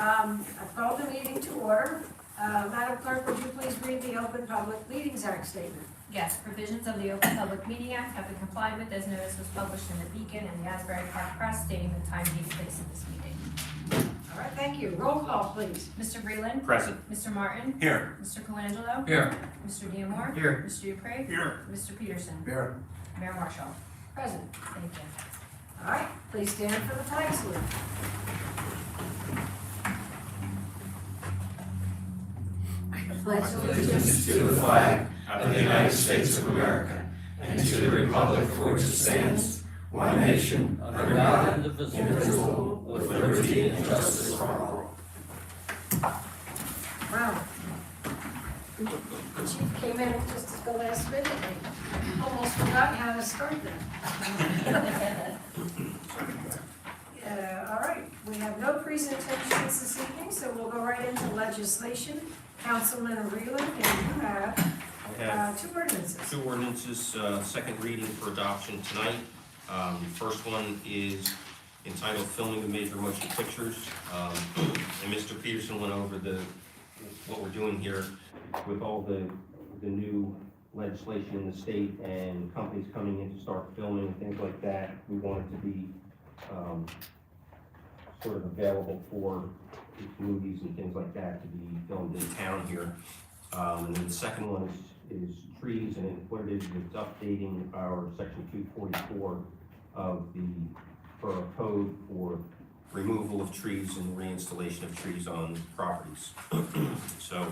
I've called the meeting to order. Madam Clerk, would you please read the Open Public Meetings Act statement? Yes, provisions of the Open Public Meeting Act have been complied with as notice was published in the Beacon and the Asbury Park Press stating the time, date, and place of this meeting. All right, thank you. Roll call, please. Mr. Breland. Present. Mr. Martin. Here. Mr. Colangelo. Here. Mr. Diemar. Here. Mr. Dupre. Here. Mr. Peterson. Here. Mayor Marshall. Present. Thank you. All right, please stand for the flag salute. I pledge Allegiance to the flag of the United States of America and to the republic for which it stands, one nation, under God, indivisible, with liberty and justice for all. Wow. The chief came in just at the last minute. I almost forgot how to start that. All right, we have no presentations this evening, so we'll go right into legislation. Councilman Reeland, and you have two ordinances. Two ordinances, second reading for adoption tonight. First one is entitled Filming of Major Motion Pictures. And Mr. Peterson went over what we're doing here with all the new legislation in the state and companies coming in to start filming and things like that. We want it to be sort of available for movies and things like that to be filmed in town here. And then the second one is trees, and what it is, it's updating our section 244 of the borough code for removal of trees and reinstallation of trees on properties. So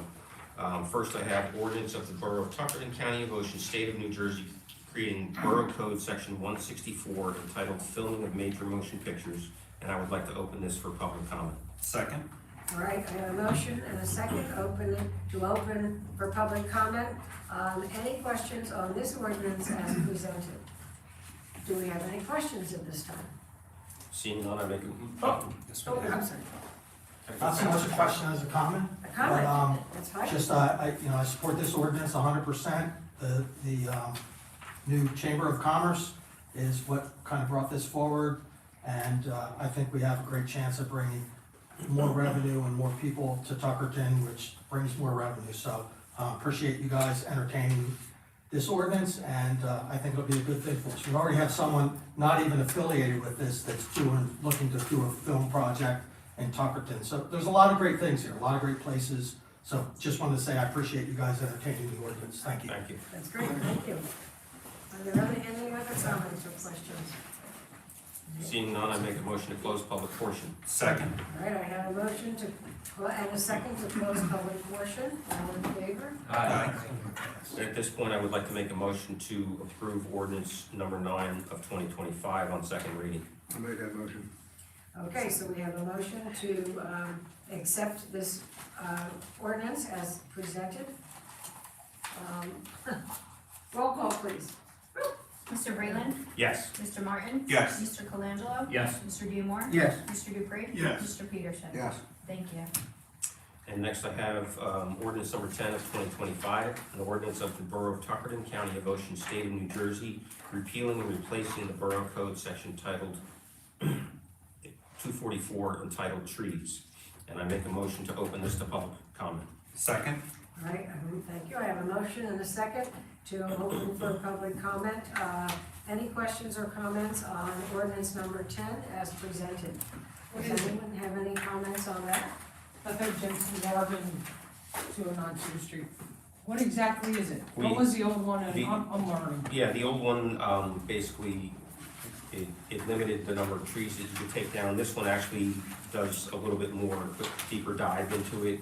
first I have ordinance of the Borough of Tuckerton, County of Ocean, State of New Jersey, creating Borough Code Section 164 entitled Filming of Major Motion Pictures, and I would like to open this for public comment. Second. All right, I have a motion and a second to open for public comment. Any questions on this ordinance as presented? Do we have any questions at this time? Seeing none, I make a... Oh, I'm sorry. Not so much a question as a comment. A comment, But, that's fine. Just, I support this ordinance 100%. The new Chamber of Commerce is what kind of brought this forward. And I think we have a great chance of bringing more revenue and more people to Tuckerton, which brings more revenue. So appreciate you guys entertaining this ordinance, and I think it'll be a good thing for us. We already have someone not even affiliated with this that's looking to do a film project in Tuckerton. So there's a lot of great things here, a lot of great places. So just wanted to say I appreciate you guys entertaining the ordinance. Thank you. Thank you. That's great, thank you. Are there any other comments or questions? Seeing none, I make a motion to close public portion. Second. All right, I have a motion and a second to close public portion. All in favor? Aye. At this point, I would like to make a motion to approve ordinance number 9 of 2025 on second reading. I'll make that motion. Okay, so we have a motion to accept this ordinance as presented. Roll call, please. Mr. Breland. Yes. Mr. Martin. Yes. Mr. Colangelo. Yes. Mr. Diemar. Yes. Mr. Dupre. Yes. Mr. Peterson. Yes. Thank you. And next I have ordinance number 10 of 2025, an ordinance of the Borough of Tuckerton, County of Ocean, State of New Jersey, repealing and replacing the Borough Code section titled 244 entitled Trees. And I make a motion to open this to public comment. Second. All right, thank you. I have a motion and a second to open for public comment. Any questions or comments on ordinance number 10 as presented? Does anyone have any comments on that? Heather Jensen Garvin, 209 Street. What exactly is it? We- What was the old one? And the- I'm learning. Yeah, the old one, basically, it limited the number of trees that you could take down. This one actually does a little bit more, deeper dive into it,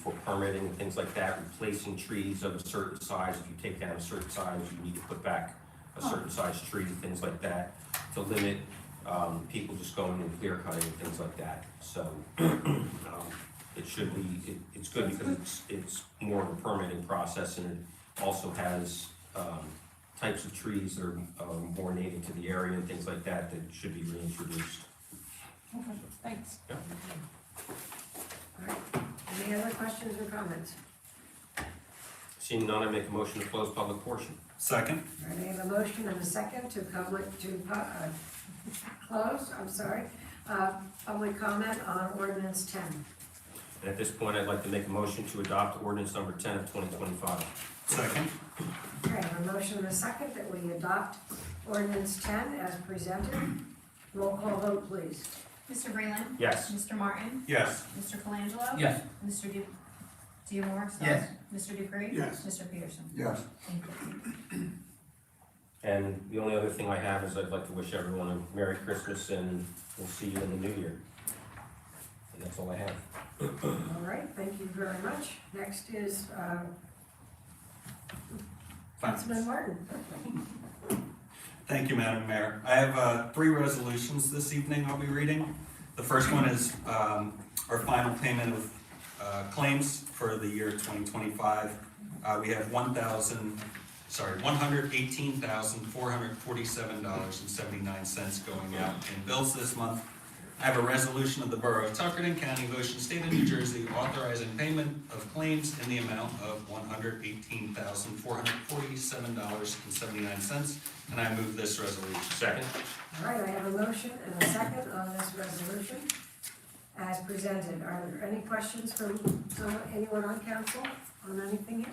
for permitting and things like that, replacing trees of a certain size. If you take down a certain size, you need to put back a certain size tree, things like that, to limit, people just going and clear cutting and things like that. So, it should be, it's good because it's more of a permitting process, and it also has, types of trees that are more native to the area and things like that that should be reintroduced. Okay, thanks. Yeah. All right, any other questions or comments? Seeing none, I make a motion to close public portion. Second. All right, I have a motion and a second to close, public comment on ordinance 10. And at this point, I'd like to make a motion to adopt ordinance number 10 of 2025. Second. Okay, I have a motion and a second that we adopt ordinance 10 as presented. Roll call vote, please. Mr. Breland. Yes. Mr. Martin. Yes. Mr. Colangelo. Yes. Mr. Diemar. Yes. Mr. Dupree. Yes. Mr. Peterson. Yes. Thank you. And the only other thing I have is I'd like to wish everyone a Merry Christmas and we'll see you in the new year. And that's all I have. All right, thank you very much. Next is Councilman Martin. Thank you, Madam Mayor. I have 3 resolutions this evening I'll be reading. The first one is our final payment of claims for the year 2025. We have $118,447.79 going out in bills this month. I have a resolution of the Borough of Tuckerton, County of Ocean, State of New Jersey, authorizing payment of claims in the amount of $118,447.79, and I move this resolution. Second? All right, I have a motion and a second on this resolution as presented. Are there any questions from anyone on council on anything here?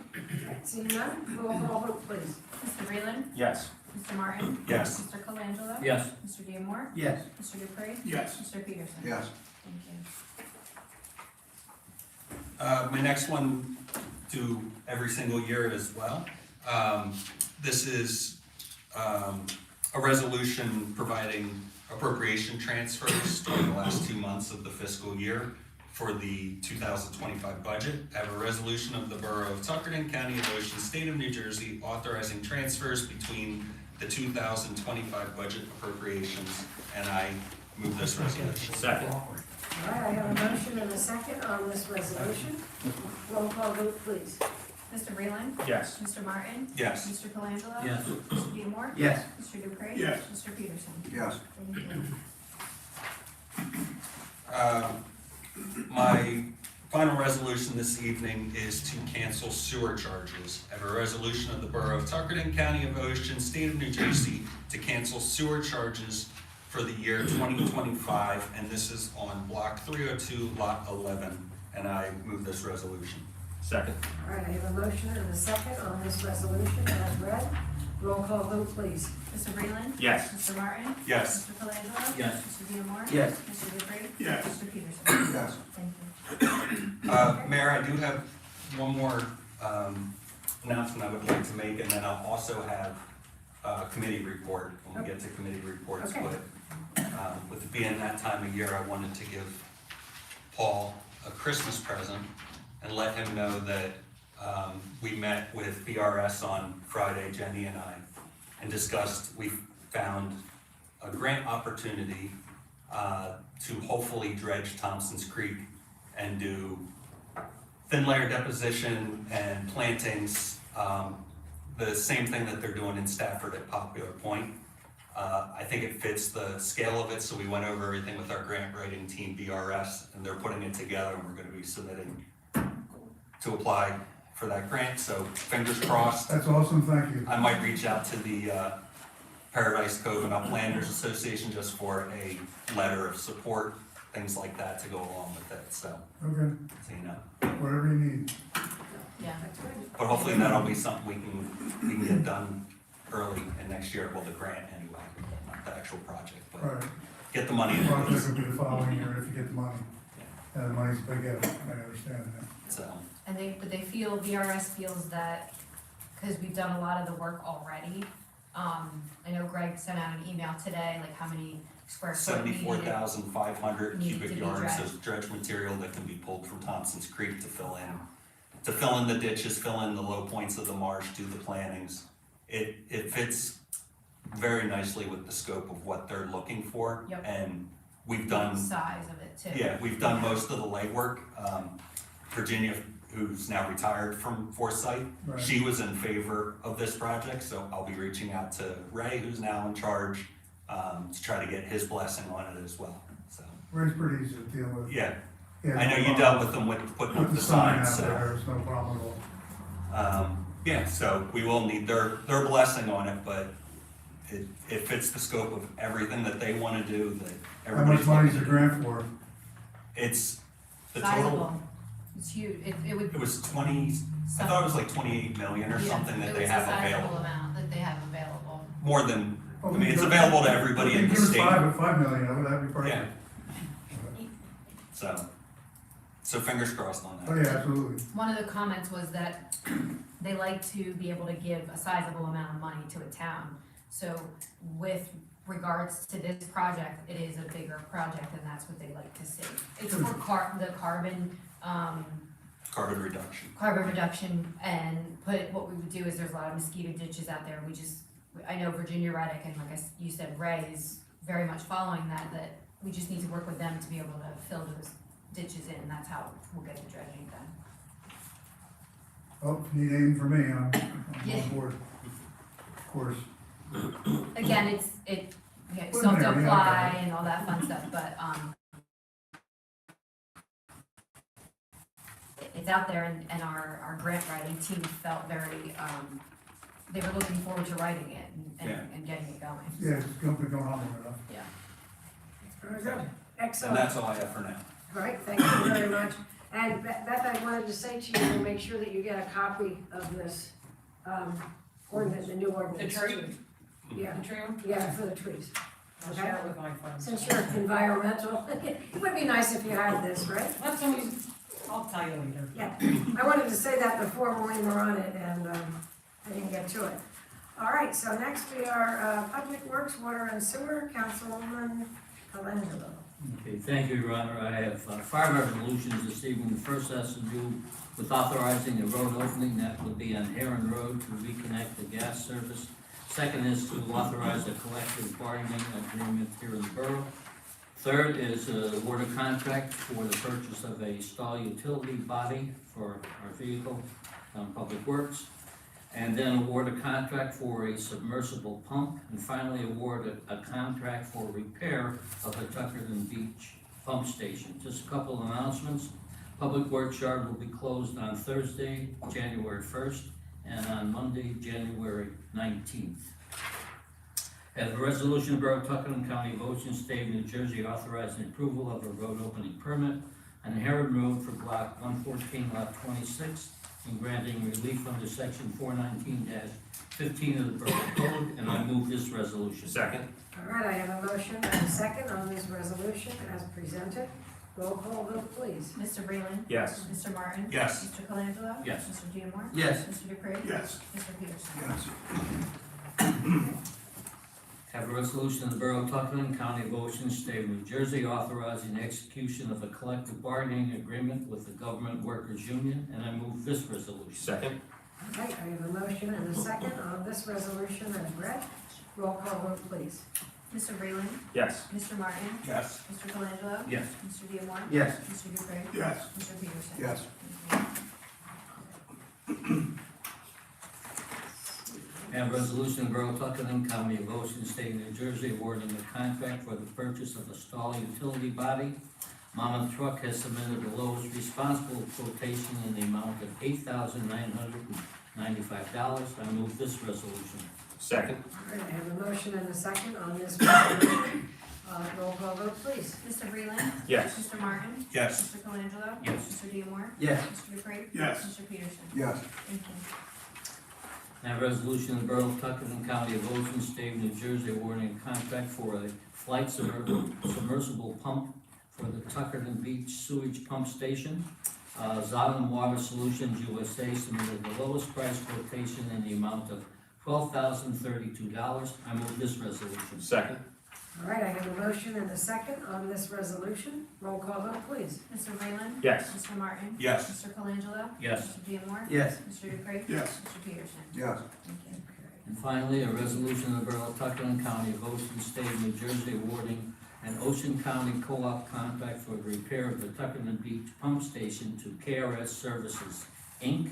Seeing none, roll call vote, please. Mr. Breland. Yes. Mr. Martin. Yes. Mr. Colangelo. Yes. Mr. Diemar. Yes. Mr. Dupree. Yes. Mr. Peterson. Yes. Thank you. My next one, do every single year as well. This is a resolution providing appropriation transfers during the last 2 months of the fiscal year for the 2025 budget. I have a resolution of the Borough of Tuckerton, County of Ocean, State of New Jersey, authorizing transfers between the 2025 budget appropriations, and I move this resolution. Second? All right, I have a motion and a second on this resolution. Roll call vote, please. Mr. Breland. Yes. Mr. Martin. Yes. Mr. Colangelo. Yes. Mr. Diemar. Yes. Mr. Dupree. Yes. Mr. Peterson. Yes. Thank you. My final resolution this evening is to cancel sewer charges. I have a resolution of the Borough of Tuckerton, County of Ocean, State of New Jersey, to cancel sewer charges for the year 2025, and this is on Block 302, Lot 11, and I move this resolution. Second? All right, I have a motion and a second on this resolution as read. Roll call vote, please. Mr. Breland. Yes. Mr. Martin. Yes. Mr. Colangelo. Yes. Mr. Diemar. Yes. Mr. Dupree. Yes. Mr. Peterson. Yes. Thank you. Mayor, I do have one more announcement I would like to make, and then I'll also have a committee report when we get to committee reports. Okay. But with it being that time of year, I wanted to give Paul a Christmas present and let him know that we met with BRS on Friday, Jenny and I, and discussed, we found a grant opportunity to hopefully dredge Thompson's Creek and do thin layer deposition and plantings, the same thing that they're doing in Stafford at Popular Point. I think it fits the scale of it, so we went over everything with our grant writing team, BRS, and they're putting it together, and we're gonna be submitting to apply for that grant, so fingers crossed. That's awesome, thank you. I might reach out to the Paradise Cove and Uplanders Association just for a letter of support, things like that to go along with it, so Okay, you know. whatever you need. Yeah. That's good. But hopefully that'll be something we can get done early in next year, well, the grant anyway, not the actual project, but Right, get the money in project place. will be the following year if you get the money. And the money's big, I understand that. So, And VRS feels that, because we've done a lot of the work already, I know Greg sent out an email today, like how many square foot we needed. 74,500 needed cubic to be yards dredged. of dredge material that can be pulled from Thompson's Creek to fill in the ditches, fill in the low points of the marsh, do the plantings. It fits very nicely with the scope of what they're looking for. Yep. And we've done, Size of it too. yeah, we've done most of the legwork. Virginia, who's now retired from Foresight, Right. she was in favor of this project, so I'll be reaching out to Ray, who's now in charge, to try to get his blessing on it as well, so. Ray's pretty easy to deal with. Yeah, Yeah, I know no you problem. dealt with them with putting up Put the the sign signs, out so. there, it's no problem at all. Yeah, so we will need their blessing on it, but it fits the scope of everything that they wanna do, that How everybody's. much money's the looking to do. grant for? It's, the Sizable. total, It's huge, it would. It was 20, I thought it was like 28 million or Yeah, something that they It have was a sizable available. amount that they have available. More than, I mean, it's available to everybody in the Give us state. 5 million of it, that'd be Yeah. perfect. So fingers crossed on Oh, that. yeah, absolutely. One of the comments was that they like to be able to give a sizable amount of money to a town. So with regards to this project, it is a bigger project and that's what they like to see. It's for the carbon, Carbon reduction. carbon reduction and what we would do is there's a lot of mosquito ditches out there. I know Virginia Reddick and like you said, Ray is very much following that we just need to work with them to be able to fill those ditches in. That's how we'll get the dredging done. Oh, if you need anything from me, I'm Yeah. on board. Of course. Again, you still have to Preliminary, apply okay. and all that fun stuff, but, it's out there and our grant writing team felt very, they were looking forward to writing it and getting it going. Yeah, it's going on long enough. Yeah. Very good, And excellent. that's all I have for now. All right, thank you very much. And Beth, I wanted to say to you, make sure that you get a copy of this, ordinance, the new The ordinance. tree, Yeah, the tree, yeah, for the trees. I'll share it with my friends. Since you're environmental, it would be nice if you had this, right? That's always, I'll tell you later. Yeah, I wanted to say that before when we were on it, and I didn't get to it. All right, so next we are Public Works, Water and Sewer, Councilwoman Colangelo. Okay, thank you, Your Honor. I have 5 resolutions this evening. The first has to do with authorizing a road opening that would be on Heron Road to reconnect the gas service. Second is to authorize a collective bargaining agreement here in the borough. Third is award a contract for the purchase of a stall utility body for our vehicle, Public Works. And then award a contract for a submersible pump, and finally award a contract for repair of the Tuckerton Beach pump station. Just a couple of announcements. Public Works Yard will be closed on Thursday, January 1st, and on Monday, January 19th. As a resolution of Borough of Tuckerton, County of Ocean, State of New Jersey, authorizing approval of a road opening permit on Herod Road for block 114, lot 26, and granting relief under section 419-15 of the Borough Code, and I move this resolution. Second? All right, I have a motion and a second on this resolution as presented. Roll call vote, please. Mr. Breland. Yes. Mr. Martin. Yes. Mr. Colangelo. Yes. Mr. Diemar. Yes. Mr. Dupree. Yes. Mr. Peterson. Yes. Have a resolution of the Borough of Tuckerton, County of Ocean, State of New Jersey, authorizing the execution of a collective bargaining agreement with the Government Workers Union, and I move this resolution. Second? All right, I have a motion and a second on this resolution as read. Roll call vote, please. Mr. Breland. Yes. Mr. Martin. Yes. Mr. Colangelo. Yes. Mr. Diemar. Yes. Mr. Dupree. Yes. Mr. Peterson. Yes. Thank you. Have a resolution of the Borough of Tuckerton, County of Ocean, State of New Jersey, awarding a contract for the purchase of a stall utility body. Monmouth Truck has submitted the lowest responsible quotation in the amount of $8,995. I move this resolution. Second? All right, I have a motion and a second on this resolution. Roll call vote, please. Mr. Breland. Yes. Mr. Martin. Yes. Mr. Colangelo. Yes. Mr. Diemar. Yes. Mr. Dupree. Yes. Mr. Peterson. Yes. Thank you. Now, resolution of the Borough of Tuckerton, County of Ocean, State of New Jersey, awarding a contract for a flight submersible pump for the Tuckerton Beach sewage pump station. Zolin Water Solutions USA submitted the lowest price quotation in the amount of $12,032. I move this resolution. Second? All right, I have a motion and a second on this resolution. Roll call vote, please. Mr. Breland. Yes. Mr. Martin. Yes. Mr. Colangelo. Yes. Mr. Diemar. Yes. Mr. Dupree. Yes. Mr. Peterson. Yes. Thank you. And finally, a resolution of the Borough of Tuckerton, County of Ocean, State of New Jersey, awarding an Ocean County co-op contract for the repair of the Tuckerton Beach pump station to KRS Services, Inc.,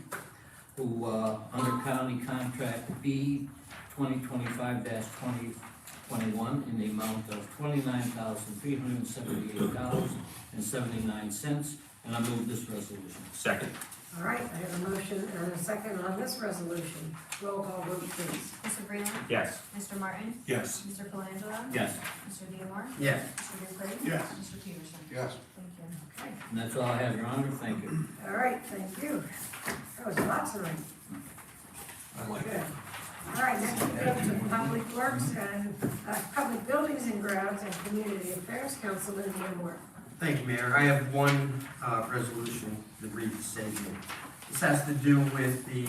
who, under County Contract B 2025-2021, in the amount of $29,378.79, and I move this resolution. Second? All right, I have a motion and a second on this resolution. Roll call vote, please. Mr. Breland. Yes. Mr. Martin. Yes. Mr. Colangelo. Yes. Mr. Diemar. Yes. Mr. Dupree. Yes. Mr. Peterson. Yes. Thank you. Okay, And that's all I have, Your Honor, thank you. All right, thank you. That was lots of rain. Good. All right, next we go to Public Works and, Public Buildings and Grounds and Community Affairs, Councilman Moore. Thank you, Mayor. I have one resolution that reads the same thing. This has to do with the,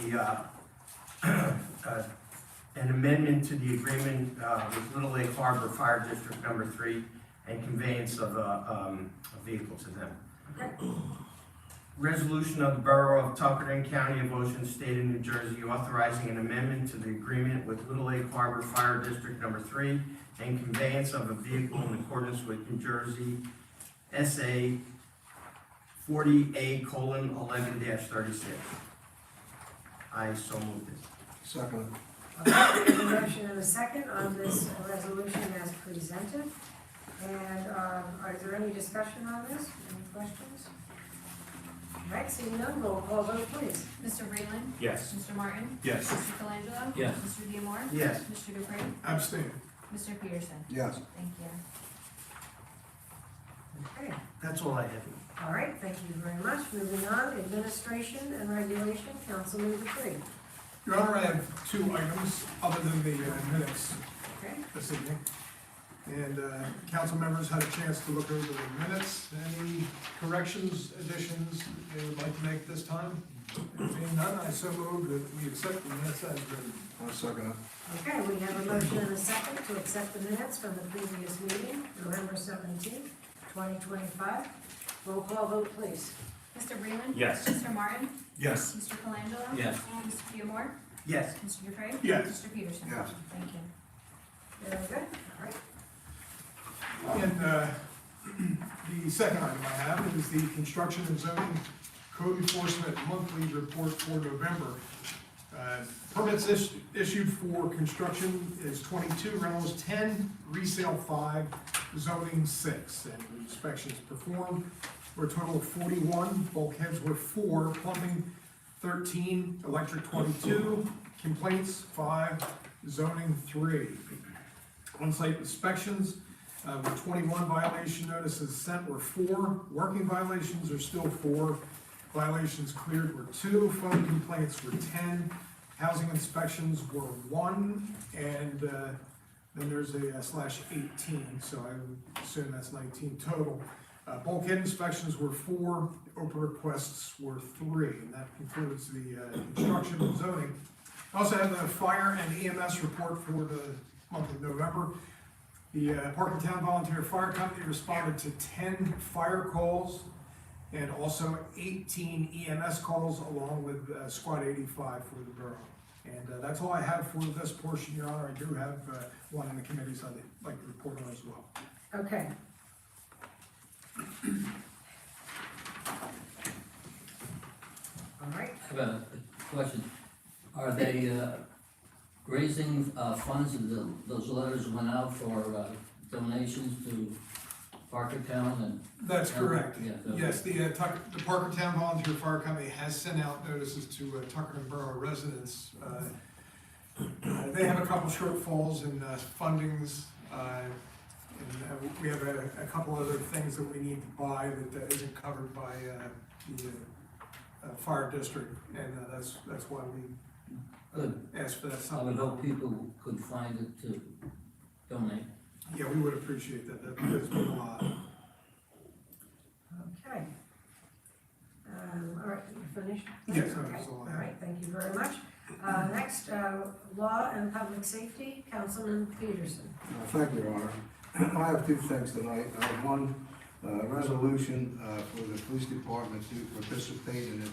an amendment to the agreement with Little Lake Harbor Fire District Number 3 and conveyance of a vehicle to them. Okay. Resolution of the Borough of Tuckerton, County of Ocean, State of New Jersey, authorizing an amendment to the agreement with Little Lake Harbor Fire District Number 3 and conveyance of a vehicle in accordance with New Jersey SA 40A:11-36. I so move this. Second. Okay, there's a motion and a second on this resolution as presented. And, is there any discussion on this? Any questions? All right, seeing none, roll call vote, please. Mr. Breland. Yes. Mr. Martin. Yes. Mr. Colangelo. Yes. Mr. Diemar. Yes. Mr. Dupre. Abstain. Mr. Peterson. Yes. Thank you. Okay, That's all I have. all right, thank you very much. Moving on, administration and regulation, Councilman Dupree. Your Honor, I have two items other than the minutes Okay, this evening. And council members had a chance to look over the minutes. Any corrections, additions they would like to make this time? Being none, I so move that we accept the minutes as written. I'll second it. okay, we have a motion and a second to accept the minutes from the previous meeting, November 17th, 2025. Roll call vote, please. Mr. Breland. Yes. Mr. Martin. Yes. Mr. Colangelo. Yes. Mr. Diemar. Yes. Mr. Dupre. Yes. Mr. Peterson. Yes. Thank you. Very good, all right. And the second item I have is the construction and zoning code enforcement monthly report for November. Permits issued for construction is 22, rentals 10, resale 5, zoning 6, and inspections performed were a total of 41, bulkheads were 4, plumbing 13, electric 22, complaints 5, zoning 3. On-site inspections with 21 violation notices sent were 4, working violations are still 4, violations cleared were 2, phone complaints were 10, housing inspections were 1, and then there's a /18, so I would assume that's 19 total. Bulkhead inspections were 4, open requests were 3, and that concludes the construction and zoning. I also have the fire and EMS report for the month of November. The Parkertown Volunteer Fire Company responded to 10 fire calls and also 18 EMS calls along with Squad 85 for the borough. And that's all I have for this portion, Your Honor. I do have one in the committees I'd like to report on as well. Okay. All right, I have a question. Are they raising funds, and those letters went out for donations to Parkertown and? That's correct. Yeah, so- Yes, the Parkertown Volunteer Fire Company has sent out notices to Tuckerton Borough residents. They have a couple shortfalls in fundings, and we have a couple other things that we need to buy that isn't covered by the fire district, and that's why we Good. asked for that I would supplement. hope people could find it to donate. Yeah, we would appreciate that. That's been a lot. okay. All right, you finished? Yes, Okay, that's all I all have. right, thank you very much. Next, law and public safety, Councilman Peterson. Thank you, Your Honor. I have two things tonight. I have one resolution for the police department to participate in the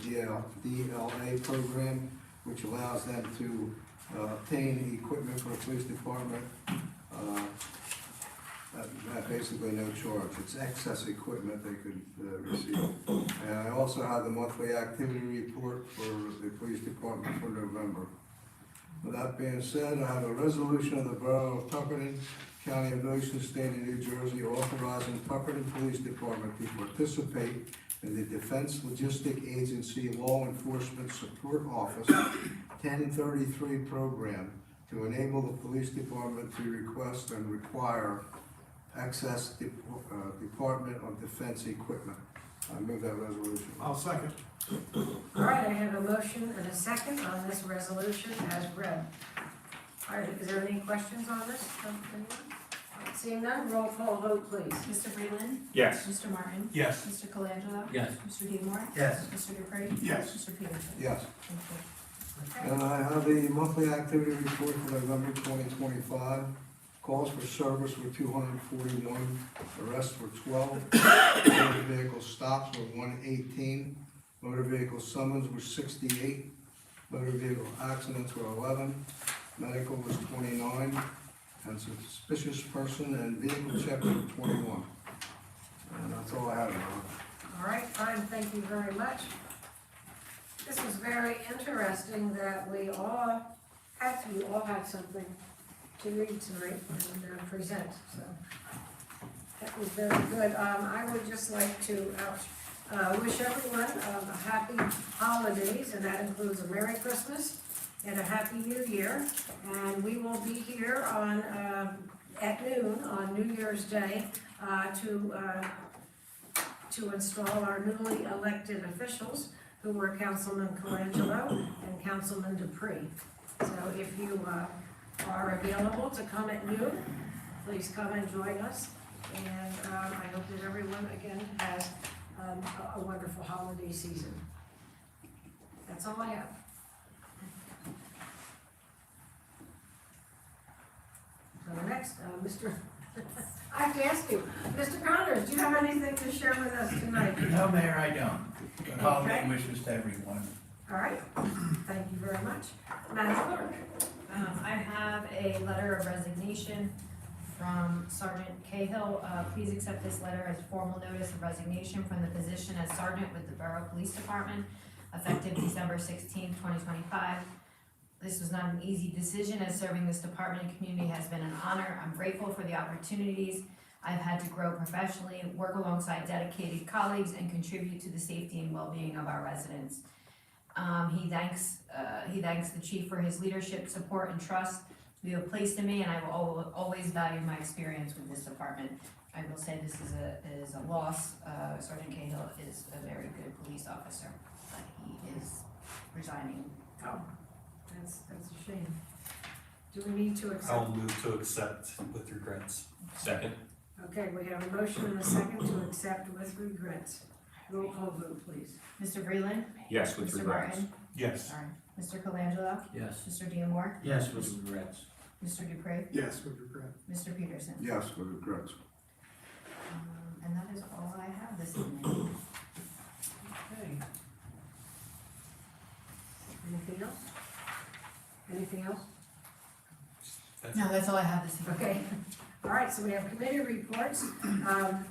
DLA program, which allows them to obtain equipment for the police department at basically no charge. It's excess equipment they could receive. And I also have the monthly activity report for the police department for November. With that being said, I have a resolution of the Borough of Tuckerton, County of Ocean, State of New Jersey, authorizing Tuckerton Police Department to participate in the Defense Logistic Agency Law Enforcement Support Office 1033 program to enable the police department to request and require excess Department of Defense equipment. I move that resolution. I'll second. All right, I have a motion and a second on this resolution as read. All right, is there any questions on this from anyone? Seeing none, roll call vote, please. Mr. Breland. Yes. Mr. Martin. Yes. Mr. Colangelo. Yes. Mr. Diemar. Yes. Mr. Dupre. Yes. Mr. Peterson. Yes. Thank you. Okay. And I have the monthly activity report for November 2025. Calls for service were 241, arrests were 12, motor vehicle stops were 118, motor vehicle summons were 68, motor vehicle accidents were 11, medical was 29, and suspicious person and vehicle checks were 21. And that's all I have, Your Honor. All right, fine, thank you very much. This was very interesting that you all had something to read tonight and present, so that was very good. I would just like to wish everyone a happy holidays, and that includes a Merry Christmas and a Happy New Year. And we will be here on, at noon on New Year's Day to install our newly elected officials, who were Councilman Colangelo and Councilman Dupree. So if you are available to come at noon, please come and join us. And I hope that everyone, again, has a wonderful holiday season. That's all I have. So the next, Mr. I have to ask you, Mr. Connors, do you have anything to share with us tonight? No, Mayor, I don't. Good holiday Okay. wishes to everyone. All right, thank you very much. Madam Clerk. I have a letter of resignation from Sergeant Cahill. Please accept this letter as formal notice of resignation from the position as sergeant with the Borough Police Department, effective December 16, 2025. This was not an easy decision, as serving this department and community has been an honor. I'm grateful for the opportunities I've had to grow professionally, work alongside dedicated colleagues, and contribute to the safety and well-being of our residents. He thanks the chief for his leadership, support, and trust you have placed in me, and I will always value my experience with this department. I will say this is a loss. Sergeant Cahill is a very good police officer, but he is resigning. Oh, that's a shame. Do we need to accept? I'll move to accept with regrets. Second? Okay, we have a motion and a second to accept with regrets. Roll call vote, please. Mr. Breland. Yes, with Mr. regrets. Martin. Yes. Sorry. Mr. Colangelo. Yes. Mr. Diemar. Yes, with regrets. Mr. Dupre. Yes, with regret. Mr. Peterson. Yes, with regrets. And that is all I have this evening. Okay. Anything else? Anything else? No, that's all I have this evening. Okay. All right, so we have committee reports.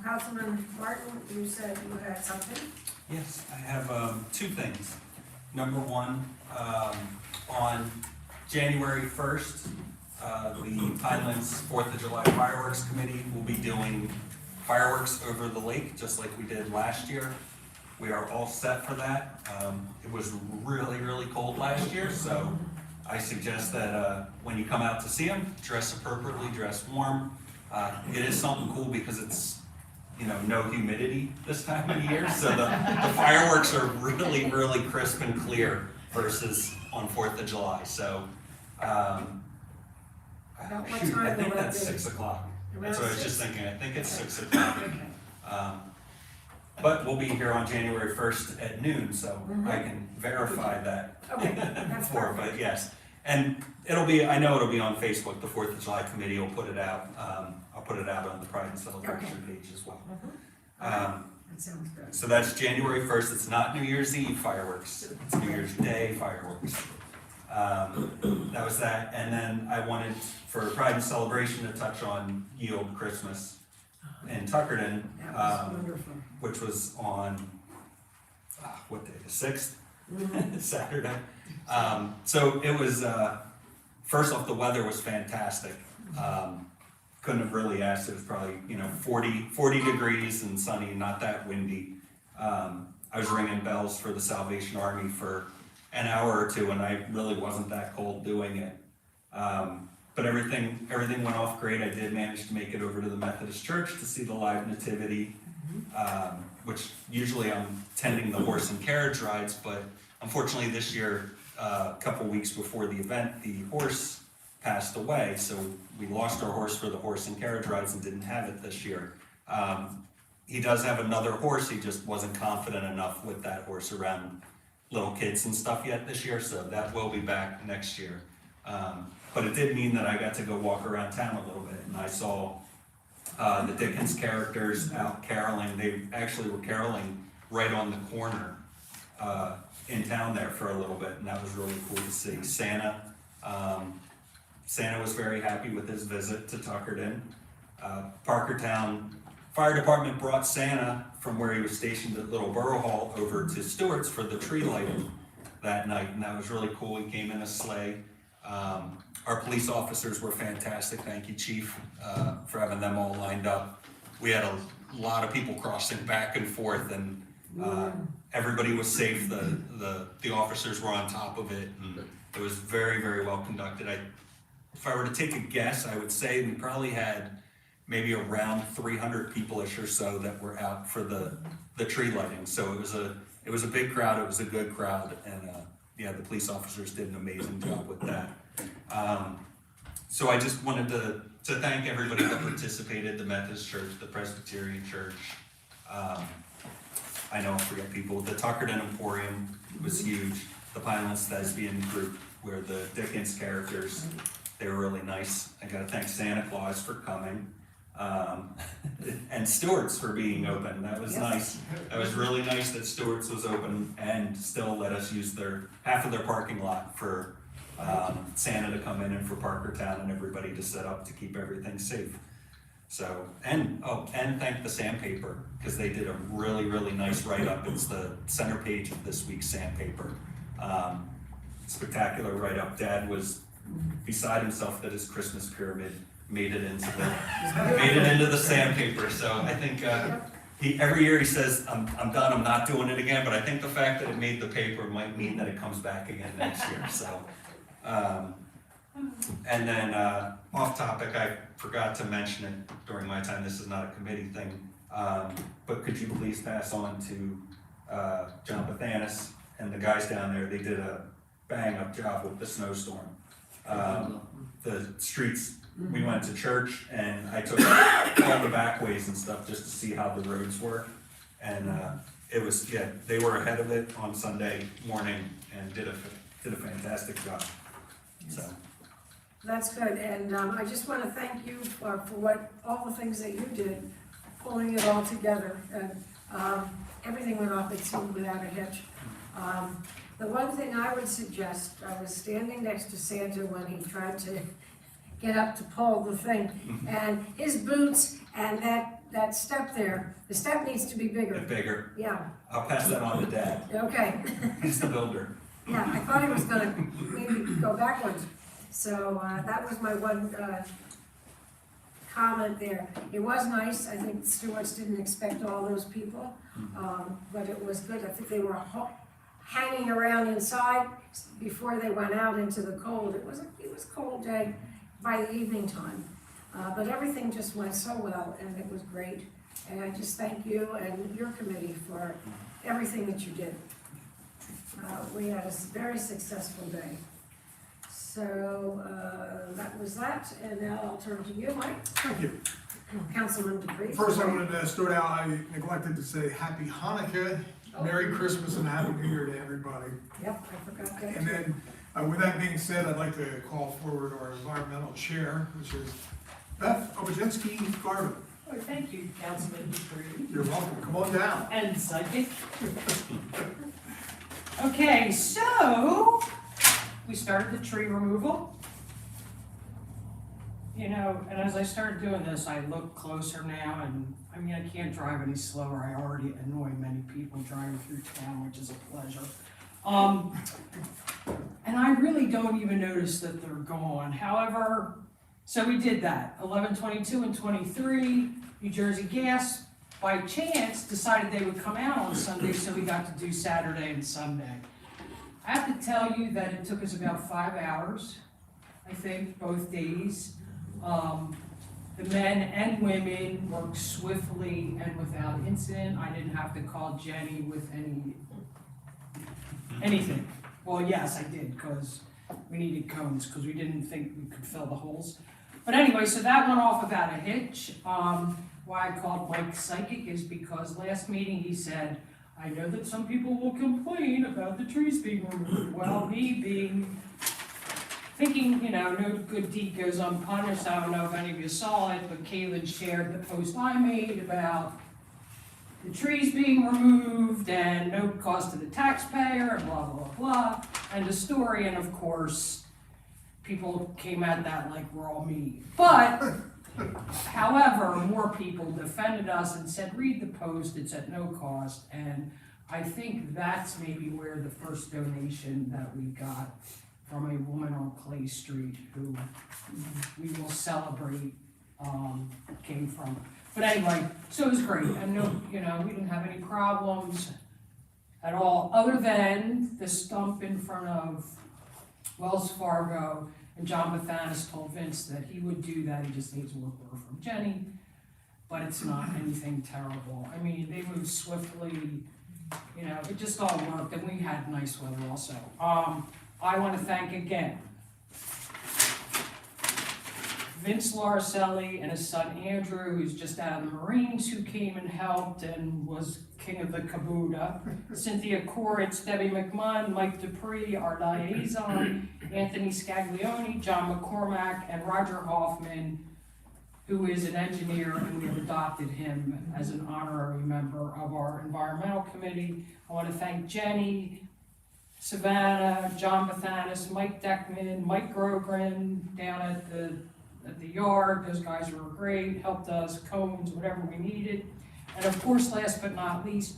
Councilman Martin, you said you had something? Yes, I have two things. Number one, on January 1st, the Pinelands 4th of July Fireworks Committee will be doing fireworks over the lake, just like we did last year. We are all set for that. It was really, really cold last year, so I suggest that when you come out to see them, dress appropriately, dress warm. It is something cool because it's, no humidity this time of year, so the fireworks are really, really crisp and clear versus on 4th of July, so, About what shoot, I time think will that that's be? 6 o'clock. That's Around what I was just 6? thinking, I think it's Okay. 6 o'clock. Okay. But we'll be here on January 1st at noon, so Mhm. I can verify that Okay, that's before, perfect. but yes. And I know it'll be on Facebook, the 4th of July committee will put it out. I'll put it out on the Pride and Celebration page as well. Mhm. That sounds good. So that's January 1st, it's not New Year's Eve fireworks, it's New Year's Day fireworks. That was that, and then I wanted for Pride and Celebration to touch on Yield Christmas in Tuckerton, That was wonderful. which was on, what day, the 6th? Mhm. Saturday. So it was, first off, the weather was fantastic. Couldn't have really asked, it was probably, 40 degrees and sunny, not that windy. I was ringing bells for the Salvation Army for an hour or two, and I really wasn't that cold doing it. But everything went off great. I did manage to make it over to the Methodist Church to see the live nativity. which usually I'm tending the horse and carriage rides, but unfortunately this year, a couple weeks before the event, the horse passed away, so we lost our horse for the horse and carriage rides and didn't have it this year. He does have another horse, he just wasn't confident enough with that horse around little kids and stuff yet this year, so that will be back next year. But it did mean that I got to go walk around town a little bit, and I saw the Dickens characters out caroling. They actually were caroling right on the corner in town there for a little bit, and that was really cool to see. Santa was very happy with his visit to Tuckerton. Parkertown Fire Department brought Santa from where he was stationed at Little Borough Hall over to Stewart's for the tree lighting that night, and that was really cool. He came in a sleigh. Our police officers were fantastic. Thank you, Chief, for having them all lined up. We had a lot of people crossing back and forth, and everybody was safe. The officers were on top of it, and it was very, very well conducted. If I were to take a guess, I would say we probably had maybe around 300 people-ish or so that were out for the tree lighting. So it was a big crowd. It was a good crowd, and yeah, the police officers did an amazing job with that. So I just wanted to thank everybody that participated, the Methodist Church, the Presbyterian Church. I know I forget people. The Tuckerton Emporium was huge. The Pinelands Thespian group, where the Dickens characters, they were really nice. I gotta thank Santa Claus for coming. And Stewart's for being open. That was nice. That was really nice that Stewart's was open and still let us use half of their parking lot for Santa to come in and for Parkertown and everybody to set up to keep everything safe. So, and thank the Sandpaper, because they did a really, really nice write-up. It's the center page of this week's Sandpaper. Spectacular write-up. Dad was beside himself that his Christmas pyramid made it into the Sandpaper. So I think every year he says, I'm done, I'm not doing it again, but I think the fact that it made the paper might mean that it comes back again next year. So, and then off topic, I forgot to mention it during my time, this is not a committee thing, but could you please pass on to John Bathanis and the guys down there? They did a bang up job with the snowstorm. The streets, we went to church and I took all the back ways and stuff just to see how the roads were. And it was, yeah, they were ahead of it on Sunday morning and did a fantastic job. So. That's good, and I just want to thank you for all the things that you did, pulling it all together, and everything went off, it seemed, without a hitch. The one thing I would suggest, I was standing next to Santa when he tried to get up to pull the thing, and his boots and that step there, the step needs to be bigger. Bigger. Yeah. I'll pass that on to Dad. Okay. He's the builder. Yeah, I thought he was gonna maybe go backwards. So that was my one comment there. It was nice. I think Stewart's didn't expect all those people, but it was good. I think they were hanging around inside before they went out into the cold. It was a cold day by the evening time, but everything just went so well, and it was great. And I just thank you and your committee for everything that you did. We had a very successful day. So that was that, and now I'll turn to you, Mike. Thank you. Councilman DeVries. First, I wanted to start out, I neglected to say Happy Hanukkah, Merry Christmas, and Happy New Year to everybody. Yep, I forgot that. And then, with that being said, I'd like to call forward our environmental chair, which is Beth Obajinsky-Garvin. Oh, thank you, Councilman DeVries. You're welcome, come on down. And psychic. Okay, so we started the tree removal. You know, and as I started doing this, I look closer now, and I mean, I can't drive any slower. I already annoy many people driving through town, which is a pleasure. And I really don't even notice that they're gone. However, so we did that. 11, 22, and 23, New Jersey Gas, by chance, decided they would come out on Sunday, so we got to do Saturday and Sunday. I have to tell you that it took us about 5 hours, I think, both days. The men and women worked swiftly and without incident. I didn't have to call Jenny with anything. Well, yes, I did, because we needed cones, because we didn't think we could fill the holes. But anyway, so that went off without a hitch. Why I called Mike Psychic is because last meeting he said, I know that some people will complain about the trees being removed. Well, me thinking, no good deed goes unpunished. I don't know if any of you saw it, but Caitlin shared the post I made about the trees being removed and no cost to the taxpayer and blah, blah, blah, and the story. And of course, people came at that like we're all me. But, however, more people defended us and said, read the post, it's at no cost. And I think that's maybe where the first donation that we got from a woman on Clay Street who we will celebrate came from. But anyway, so it was great. And we didn't have any problems at all, other than the stump in front of Wells Fargo. And John Mathanis told Vince that he would do that, he just needs a work order from Jenny, but it's not anything terrible. I mean, they moved swiftly, it just all worked, and we had nice weather also. I want to thank again Vince Larcelli and his son Andrew, who's just out of the Marines, who came and helped and was king of the caboodle. Cynthia Koritz, Debbie McMunn, Mike Dupree, our liaison, Anthony Scaglione, John McCormack, and Roger Hoffman, who is an engineer, and we have adopted him as an honorary member of our environmental committee. I want to thank Jenny, Savannah, John Mathanis, Mike Deckman, Mike Grogren down at the yard. Those guys were great, helped us, cones, whatever we needed. And of course, last but not least,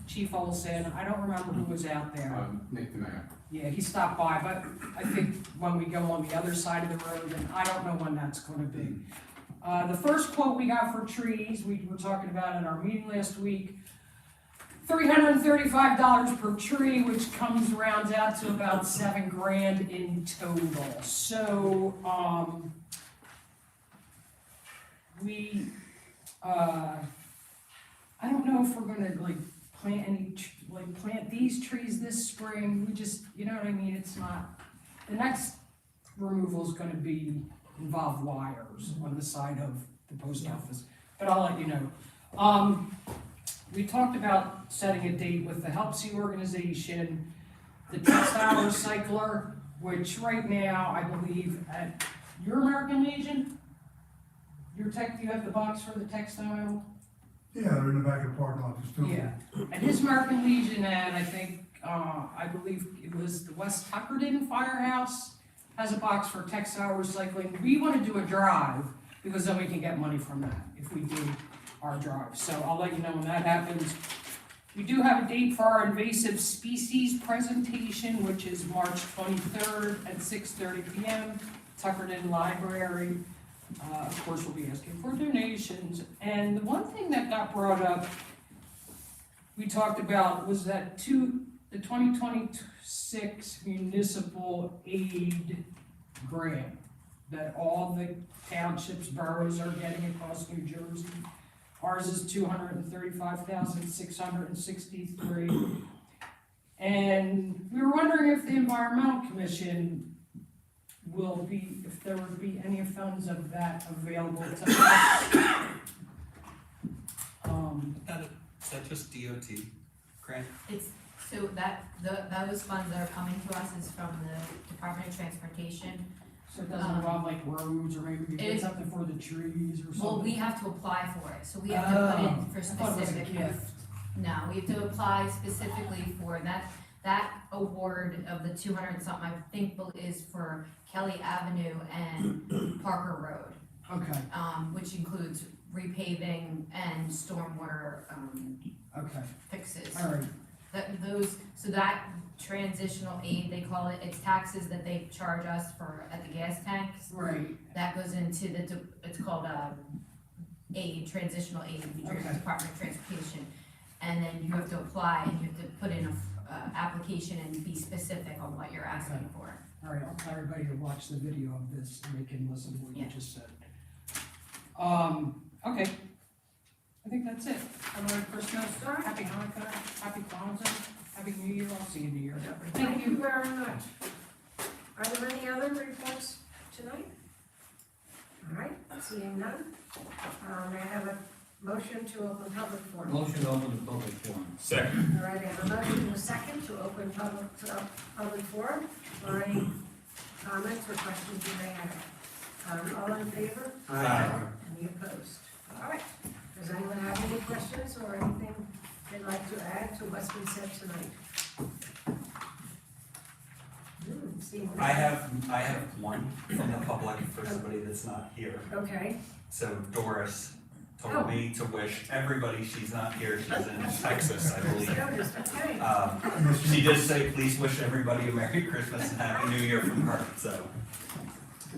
Chief Olson, I don't remember who was out there. Nick the mayor. Yeah, he stopped by, but I think when we go on the other side of the road, and I don't know when that's gonna be. The first quote we got for trees, we were talking about in our meeting last week, $335 per tree, which rounds out to about $7,000 in total. So, I don't know if we're gonna plant these trees this spring. We just, you know what I mean? It's not, the next removal is gonna involve wires on the side of the post office, but I'll let you know. We talked about setting a date with the Helpsy organization, the textile recycler, which right now, I believe at your American Legion, you have the box for the textile? Yeah, they're in the back of the parking lot, just Yeah, and his American Legion, and I think, I believe it was the West Tuckerton Firehouse, has a box for textile recycling. We want to do a drive, because then we can get money from that, if we do our drive. So I'll let you know when that happens. We do have a date for our invasive species presentation, which is March 23rd at 6:30 p.m., Tuckerton Library. Of course, we'll be asking for donations. And the one thing that got brought up, we talked about, was that the 2026 municipal aid grant that all the townships, boroughs are getting across New Jersey. Ours is $235,663. And we were wondering if the Environmental Commission if there would be any funds of that available to us. Is that just DOT grant? So those funds that are coming to us is from the Department of Transportation. So it doesn't involve like roads, or maybe we get something for the trees or something? Well, we have to apply for it, so we have to put in for I thought it was a specific. gift. No, we have to apply specifically for that award of the 200 and something, I think is for Kelly Avenue and Parker Road. Okay, Which includes repaving and stormwater, okay, fixes. all right, So that transitional aid, they call it, it's taxes that they charge us for at the gas tanks. right, That goes into it's called, transitional aid, New Jersey Okay. Department of Transportation. And then you have to apply and you have to put in a application and be specific on what you're asking for. all right, I'll tell everybody to watch the video of this, and they can listen to what you Yeah. just said. Okay. I think that's it. Have a Merry Christmas, Happy Hanukkah, Happy Kwanzaa, Happy New Year, I'll see you in New Year. Thank you very much. Are there any other reports tonight? All right, seeing none. May I have a motion to open public forum? Motion to open the public forum. Second. All right, I have a motion and a second to open public forum. Or any comments or questions you may have? All in favor? Any opposed? All right. Does anyone have any questions or anything they'd like to add to what's been said tonight? Seeing none. I have one from the public for somebody that's not here. Okay, So Doris Oh. told me to wish everybody, she's not here, she's in Texas, I believe. noticed, okay. She did say, please wish everybody a Merry Christmas and Happy New Year from her, so.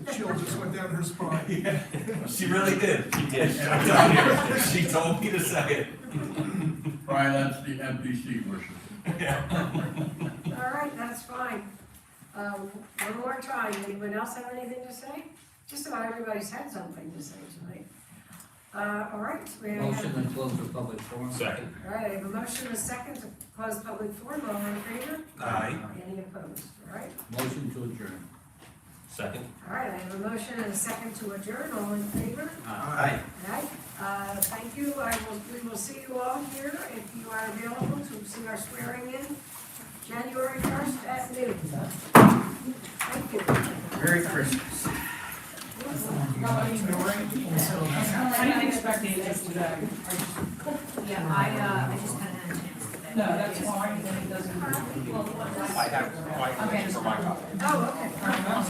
The chill just went down her spine. Yeah, she really did. She did. She told me to say it. Brian, that's the NBC worship. All right, that's fine. One more time, anyone else have anything to say? Just about everybody's had something to say tonight. All right, we have. Motion to close the public forum. Second. All right, I have a motion and a second to close public forum, all in favor? Aye. Any opposed? All right, Motion to adjourn. Second. all right, I have a motion and a second to adjourn, all in favor? Aye. All right, thank you, we will see you all here if you are available to see our swearing in January 1st at noon. Thank you. Merry Christmas. I didn't expect the answers today. Yeah, I just haven't had a chance today. No, that's fine, then it doesn't. Okay. Oh, okay.